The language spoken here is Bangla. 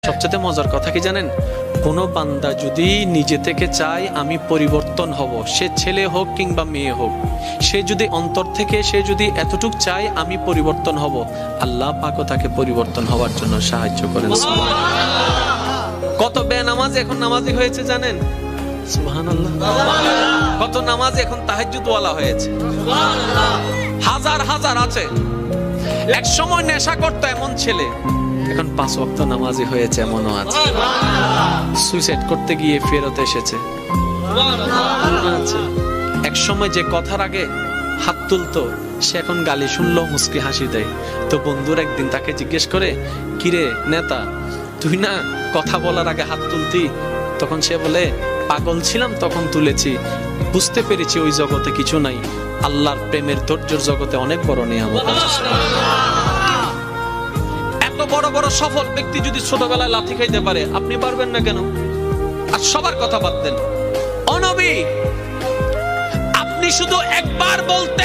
সবচেয়ে মজার কথা কি জানেন, কোন বান্দা যদি নিজে থেকে চায় আমি পরিবর্তন হব, সে ছেলে হোক কিংবা মেয়ে হোক, সে যদি অন্তর থেকে সে যদি এতটুক চায় আমি পরিবর্তন হব, আল্লাহ পাকও তাকে পরিবর্তন হওয়ার জন্য সাহায্য করেন। কত বেনামাজ এখন নামাজি হয়েছে জানেন? সুবহানাল্লাহ। কত নামাজ এখন তাহাজ্জুদ ওয়ালা হয়েছে, হাজার হাজার আছে। এক সময় নেশা করতো এমন ছেলে, এখন 5 ওয়াক্ত নামাজি হয়েছে এমনও আছে। সুইসাইড করতে গিয়ে ফেরত এসেছে। এক সময় যে কথার আগে হাত তুলতো, সে এখন গালি শুনলো মুস্কি হাসি দেয়। তো বন্ধুর একদিন তাকে জিজ্ঞেস করে, কিরে নেতা, তুই না কথা বলার আগে হাত তুলতি? তখন সে বলে, পাগল ছিলাম তখন তুলেছি, বুঝতে পেরেছি ওই জগতে কিছু নাই, আল্লাহর প্রেমের ধৈর্যের জগতে অনেক বড় নিয়ামত আছে। এত বড় বড় সফল ব্যক্তি যদি ছোটবেলায় লাথি খাইতে পারে, আপনি পারবেন না কেন? আর সবার কথা বাদ দেন, ও নবী, আপনি শুধু একবার বলতে